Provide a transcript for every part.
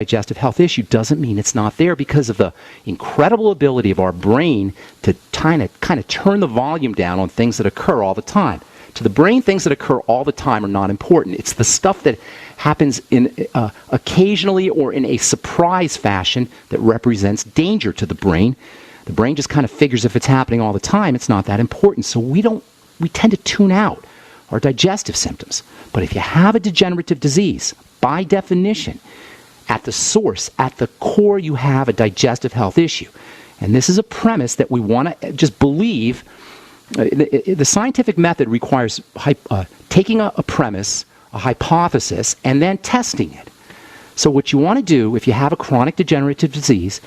digestive health issue doesn't mean it's not there, because of the incredible ability of our brain to kind of turn the volume down on things that occur all the time. To the brain, things that occur all the time are not important. It's the stuff that happens in occasionally or in a surprise fashion that represents danger to the brain. The brain just kind of figures if it's happening all the time, it's not that important. So we tend to tune out our digestive symptoms. But if you have a degenerative disease, by definition, at the source, at the core, you have a digestive health issue. And this is a premise that we want to just believe. The scientific method requires taking a premise, a hypothesis, and then testing it. So what you want to do if you have a chronic degenerative disease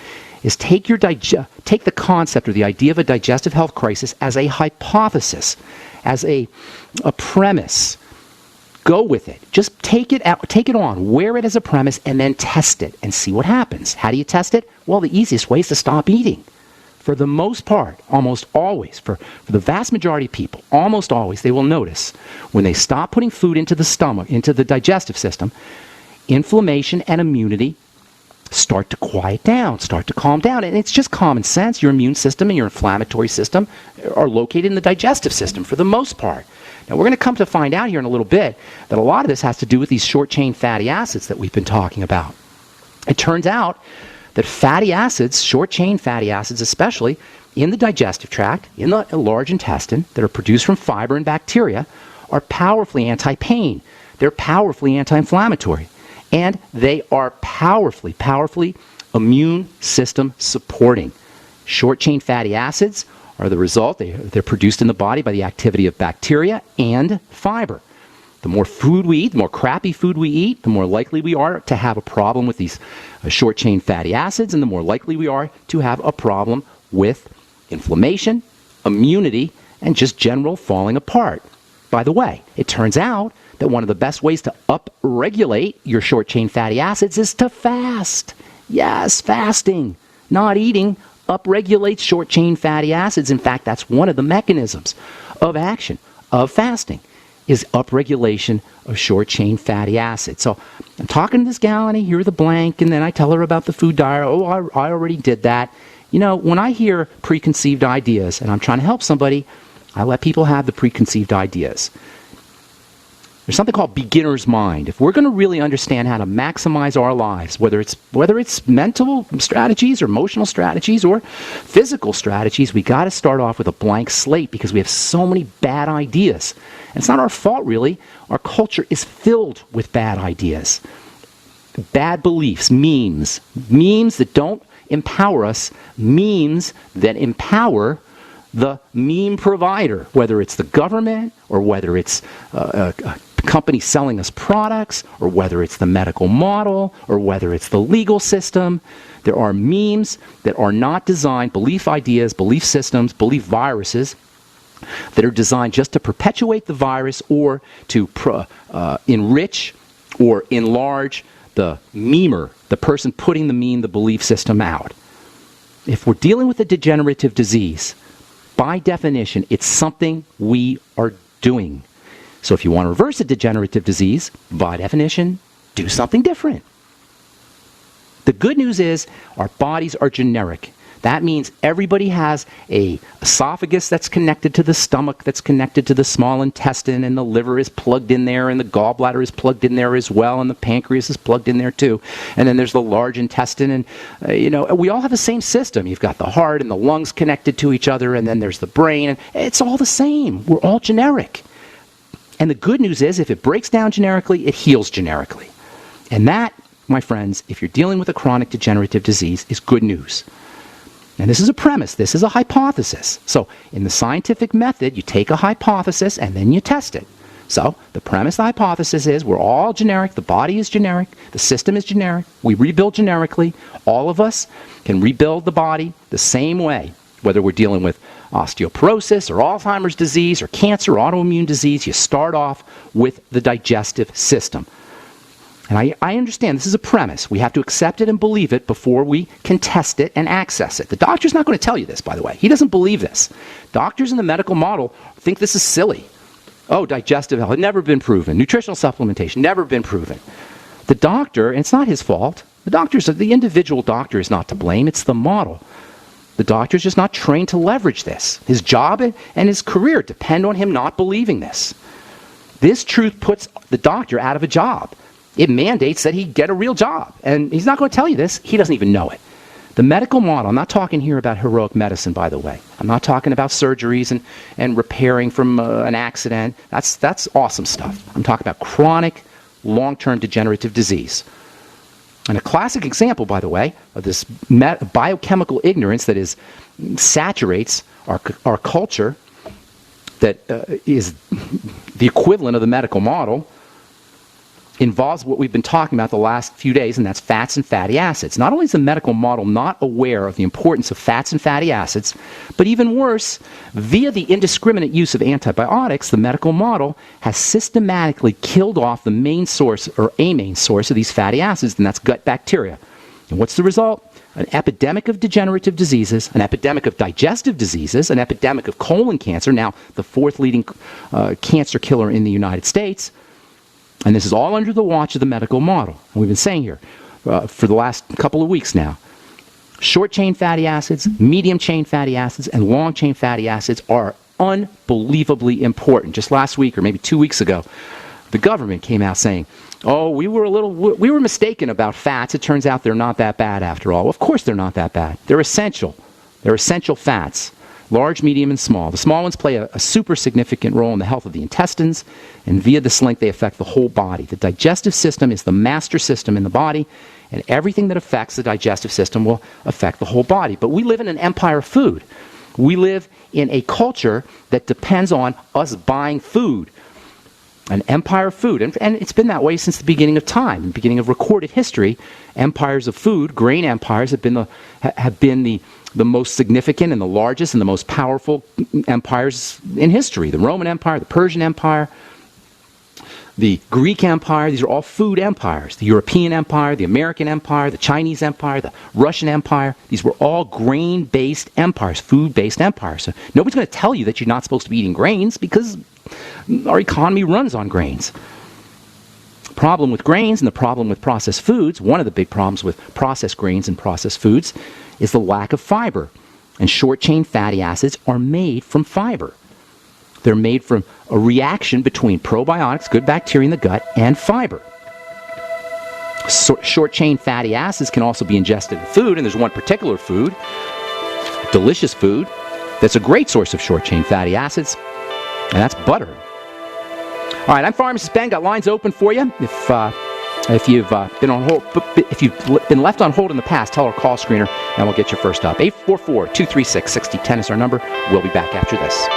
is take the concept or the idea of a digestive health crisis as a hypothesis, as a premise. Go with it. Just take it on, wear it as a premise, and then test it and see what happens. How do you test it? Well, the easiest way is to stop eating. For the most part, almost always, for the vast majority of people, almost always, they will notice when they stop putting food into the stomach, into the digestive system, inflammation and immunity start to quiet down, start to calm down. And it's just common sense. Your immune system and your inflammatory system are located in the digestive system for the most part. Now, we're going to come to find out here in a little bit that a lot of this has to do with these short-chain fatty acids that we've been talking about. It turns out that fatty acids, short-chain fatty acids especially, in the digestive tract, in the large intestine, that are produced from fiber and bacteria, are powerfully anti-pain. They're powerfully anti-inflammatory. And they are powerfully immune system supporting. Short-chain fatty acids are the result. They're produced in the body by the activity of bacteria and fiber. The more food we eat, the more crappy food we eat, the more likely we are to have a problem with these short-chain fatty acids, and the more likely we are to have a problem with inflammation, immunity, and just general falling apart. By the way, it turns out that one of the best ways to upregulate your short-chain fatty acids is to fast. Yes, fasting, not eating, upregulates short-chain fatty acids. In fact, that's one of the mechanisms of action of fasting, is upregulation of short-chain fatty acids. So I'm talking to this gal and I hear the blank, and then I tell her about the food diet. Oh, I already did that. You know, when I hear preconceived ideas and I'm trying to help somebody, I let people have the preconceived ideas. There's something called beginner's mind. If we're going to really understand how to maximize our lives, whether it's mental strategies or emotional strategies or physical strategies, we got to start off with a blank slate, because we have so many bad ideas. And it's not our fault, really. Our culture is filled with bad ideas, bad beliefs, memes that don't empower us, memes that empower the meme provider, whether it's the government or whether it's a company selling us products, or whether it's the medical model, or whether it's the legal system. There are memes that are not designed, belief ideas, belief systems, belief viruses, that are designed just to perpetuate the virus or to enrich or enlarge the memer, the person putting the meme, the belief system out. If we're dealing with a degenerative disease, by definition, it's something we are doing. So if you want to reverse a degenerative disease, by definition, do something different. The good news is our bodies are generic. That means everybody has a esophagus that's connected to the stomach, that's connected to the small intestine, and the liver is plugged in there, and the gallbladder is plugged in there as well, and the pancreas is plugged in there too. And then there's the large intestine, and we all have the same system. You've got the heart and the lungs connected to each other, and then there's the brain, and it's all the same. We're all generic. And the good news is, if it breaks down generically, it heals generically. And that, my friends, if you're dealing with a chronic degenerative disease, is good news. And this is a premise. This is a hypothesis. So in the scientific method, you take a hypothesis and then you test it. So the premise, the hypothesis is we're all generic. The body is generic. The system is generic. We rebuild generically. All of us can rebuild the body the same way, whether we're dealing with osteoporosis or Alzheimer's disease or cancer or autoimmune disease. You start off with the digestive system. And I understand this is a premise. We have to accept it and believe it before we can test it and access it. The doctor's not going to tell you this, by the way. He doesn't believe this. Doctors in the medical model think this is silly. Oh, digestive health, never been proven. Nutritional supplementation, never been proven. The doctor, and it's not his fault, The individual doctor is not to blame. It's the model. The doctor is just not trained to leverage this. His job and his career depend on him not believing this. This truth puts the doctor out of a job. It mandates that he get a real job. And he's not going to tell you this. He doesn't even know it. The medical model, I'm not talking here about heroic medicine, by the way. I'm not talking about surgeries and repairing from an accident. That's awesome stuff. I'm talking about chronic, long-term degenerative disease. And a classic example, by the way, of this biochemical ignorance that saturates our culture, that is the equivalent of the medical model, involves what we've been talking about the last few days, and that's fats and fatty acids. Not only is the medical model not aware of the importance of fats and fatty acids, but even worse, via the indiscriminate use of antibiotics, the medical model has systematically killed off the main source, or a main source, of these fatty acids, and that's gut bacteria. And what's the result? An epidemic of degenerative diseases, an epidemic of digestive diseases, an epidemic of colon cancer, now the fourth leading cancer killer in the United States. And this is all under the watch of the medical model. And we've been saying here for the last couple of weeks now, short-chain fatty acids, medium-chain fatty acids, and long-chain fatty acids are unbelievably important. Just last week, or maybe 2 weeks ago, the government came out saying, oh, we were mistaken about fats. It turns out they're not that bad after all. Of course they're not that bad. They're essential. They're essential fats. Large, medium, and small. The small ones play a super significant role in the health of the intestines, and via this link they affect the whole body. The digestive system is the master system in the body, and everything that affects the digestive system will affect the whole body. But we live in an empire of food. We live in a culture that depends on us buying food. An empire of food. And it's been that way since the beginning of time, the beginning of recorded history. Empires of food, grain empires, have been the most significant and the largest and the most powerful empires in history. The Roman Empire, the Persian Empire, the Greek Empire. These are all food empires. The European Empire, the American Empire, the Chinese Empire, the Russian Empire. These were all grain-based empires, food-based empires. So nobody's going to tell you that you're not supposed to be eating grains because our economy runs on grains. The problem with grains and the problem with processed foods, one of the big problems with processed grains and processed foods, is the lack of fiber. And short-chain fatty acids are made from fiber. They're made from a reaction between probiotics, good bacteria in the gut, and fiber. Short-chain fatty acids can also be ingested in food, and there's one particular food, delicious food, that's a great source of short-chain fatty acids, and that's butter. All right, I'm Pharmacist Ben. Got lines open for you. If you've been on hold, if you've been left on hold in the past, tell our call screener, and we'll get you first up. 844-236-6010 is our number. We'll be back after this.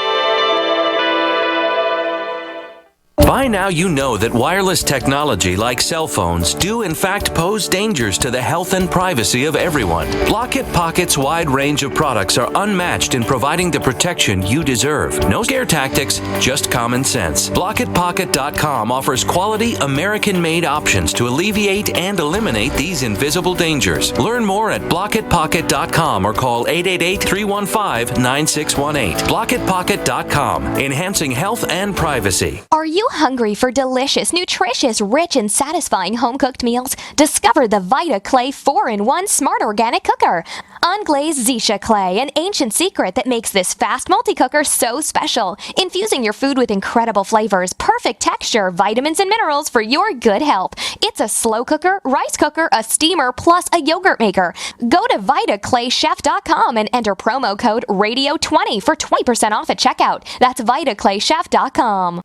By now you know that wireless technology like cell phones do in fact pose dangers to the health and privacy of everyone. Block-It Pocket's wide range of products are unmatched in providing the protection you deserve. No scare tactics, just common sense. BlockItPocket.com offers quality American-made options to alleviate and eliminate these invisible dangers. Learn more at BlockItPocket.com or call 888-315-9618. BlockItPocket.com, enhancing health and privacy. Are you hungry for delicious, nutritious, rich, and satisfying home-cooked meals? Discover the Vita Clay 4-in-1 Smart Organic Cooker. Unglazed Zisha Clay, an ancient secret that makes this fast multi-cooker so special. Infusing your food with incredible flavors, perfect texture, vitamins, and minerals for your good health. It's a slow cooker, rice cooker, a steamer, plus a yogurt maker. Go to VitaClayChef.com and enter promo code RADIO20 for 20% off at checkout. That's VitaClayChef.com.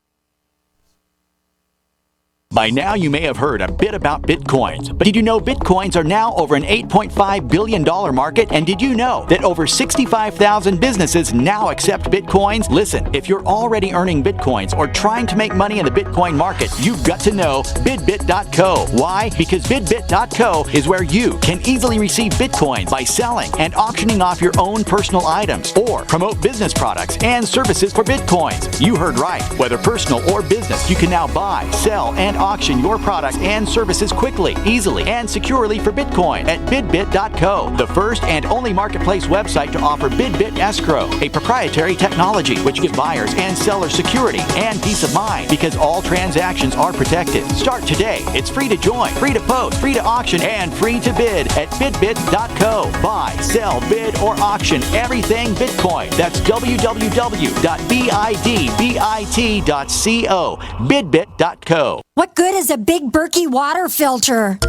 By now, you may have heard a bit about Bitcoins, but did you know Bitcoins are now over an $8.5 billion market? And did you know that over 65,000 businesses now accept Bitcoins? Listen, if you're already earning Bitcoins or trying to make money in the Bitcoin market, you've got to know BidBit.co. Why? Because BidBit.co is where you can easily receive Bitcoins by selling and auctioning off your own personal items or promote business products and services for Bitcoins. You heard right. Whether personal or business, you can now buy, sell, and auction your products and services quickly, easily, and securely for Bitcoin at bidbit.co, the first and only marketplace website to offer BidBit Escrow, a proprietary technology which gives buyers and sellers security and peace of mind because all transactions are protected. Start today. It's free to join, free to post, free to auction, and free to bid at bidbit.co. Buy, sell, bid, or auction everything Bitcoin. That's www.bidbit.co. bidbit.co. What good is a Big Berkey water filter?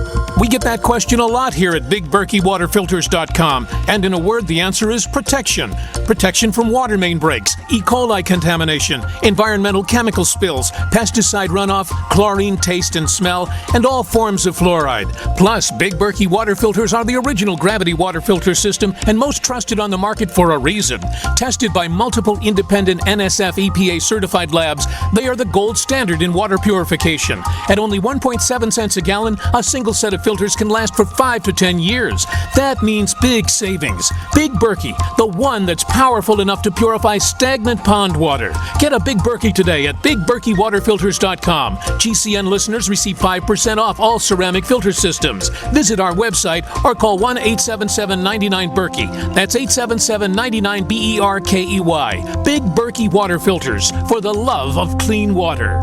We get that question a lot here at BigBerkeyWaterFilters.com, and in a word, the answer is protection. Protection from water main breaks, E. coli contamination, environmental chemical spills, pesticide runoff, chlorine taste and smell, and all forms of fluoride. Plus, Big Berkey water filters are the original gravity water filter system and most trusted on the market for a reason. Tested by multiple independent NSF EPA certified labs, they are the gold standard in water purification. At only 1.7 cents a gallon, a single set of filters can last for 5 to 10 years. That means big savings. Big Berkey, the one that's powerful enough to purify stagnant pond water. Get a Big Berkey today at BigBerkeyWaterFilters.com. GCN listeners receive 5% off all ceramic filter systems. Visit our website or call 1-877-99-BERKEY. That's 877-99-BERKEY. Big Berkey Water Filters, for the love of clean water.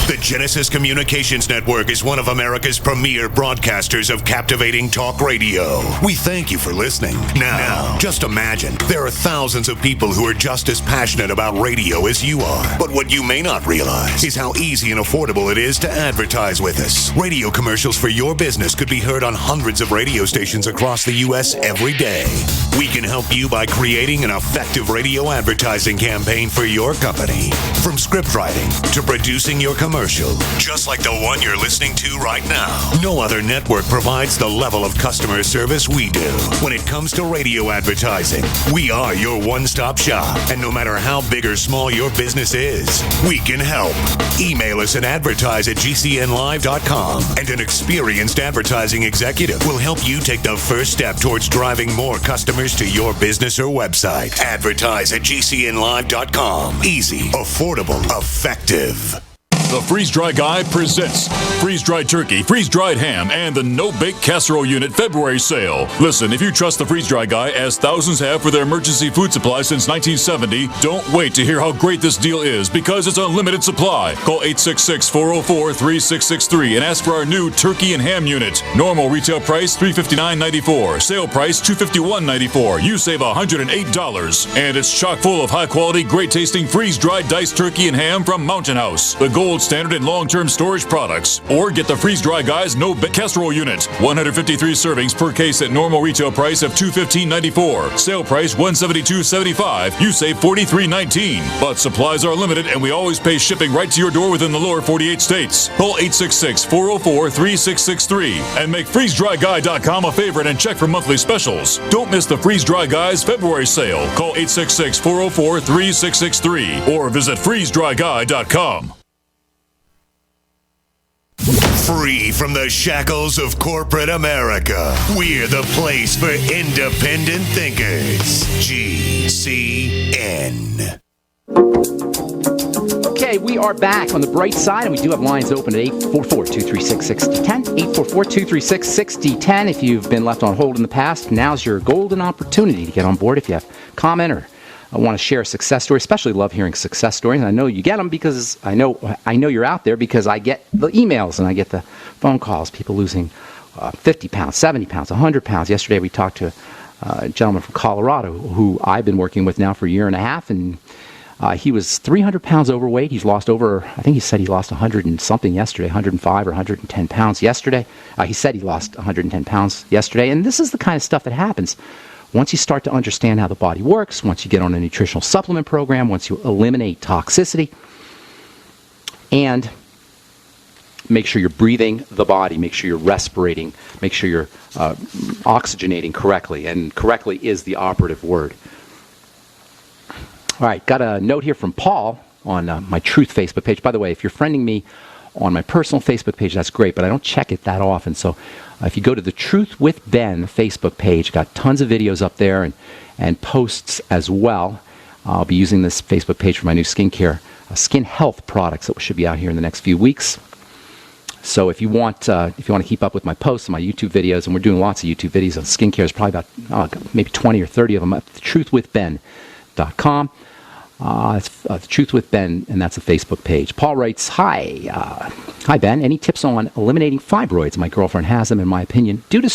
The Genesis Communications Network is one of America's premier broadcasters of captivating talk radio. We thank you for listening. Now, just imagine, there are thousands of people who are just as passionate about radio as you are. But what you may not realize is how easy and affordable it is to advertise with us. Radio commercials for your business could be heard on hundreds of radio stations across the U.S. every day. We can help you by creating an effective radio advertising campaign for your company. From script writing to producing your commercial, just like the one you're listening to right now. No other network provides the level of customer service we do. When it comes to radio advertising, we are your one-stop shop. And no matter how big or small your business is, we can help. Email us at advertise@gcnlive.com, and an experienced advertising executive will help you take the first step towards driving more customers to your business or website. Advertise@gcnlive.com. Easy, affordable, effective. The Freeze-Dry Guy presents freeze-dried turkey, freeze-dried ham, and the no-bake casserole unit February sale. Listen, if you trust the Freeze-Dry Guy, as thousands have for their emergency food supply since 1970, don't wait to hear how great this deal is, because it's unlimited supply. Call 866-404-3663 and ask for our new turkey and ham unit. Normal retail price $359.94. Sale price $251.94. You save $108. And it's chock full of high-quality, great-tasting freeze-dried diced turkey and ham from Mountain House, the gold standard in long-term storage products. Or get the Freeze-Dry Guy's no-bake casserole unit. 153 servings per case at normal retail price of $215.94. Sale price $172.75. You save $43.19. But supplies are limited, and we always pay shipping right to your door within the lower 48 states. Call 866-404-3663 and make FreezeDryGuy.com a favorite and check for monthly specials. Don't miss the Freeze-Dry Guy's February sale. Call 866-404-3663 or visit FreezeDryGuy.com. Free from the shackles of corporate America, we're the place for independent thinkers. GCN. Okay, we are back on the bright side, and we do have lines open at 844-236-6010. 844-236-6010. If you've been left on hold in the past, now's your golden opportunity to get on board. If you have a comment or want to share a success story, especially love hearing success stories. And I know you get them because I know you're out there, because I get the emails and I get the phone calls. People losing 50 pounds, 70 pounds, 100 pounds. Yesterday we talked to a gentleman from Colorado who I've been working with now for a year and a half, and he was 300 pounds overweight. He's lost over, I think he said he lost 100 and something yesterday, 105 or 110 pounds yesterday. He said he lost 110 pounds yesterday. And this is the kind of stuff that happens once you start to understand how the body works, once you get on a nutritional supplement program, once you eliminate toxicity, and make sure you're breathing the body, make sure you're respirating, make sure you're oxygenating correctly, and correctly is the operative word. All right, got a note here from Paul on my Truth Facebook page. By the way, if you're friending me on my personal Facebook page, that's great, but I don't check it that often. So if you go to the Truth with Ben Facebook page, got tons of videos up there and posts as well. I'll be using this Facebook page for my new skincare, skin health products that should be out here in the next few weeks. So if you want to keep up with my posts and my YouTube videos, and we're doing lots of YouTube videos on skincare, there's probably about maybe 20 or 30 of them at truthwithben.com. It's Truth with Ben, and that's a Facebook page. Paul writes, Hi Ben, any tips on eliminating fibroids? My girlfriend has them, in my opinion, due to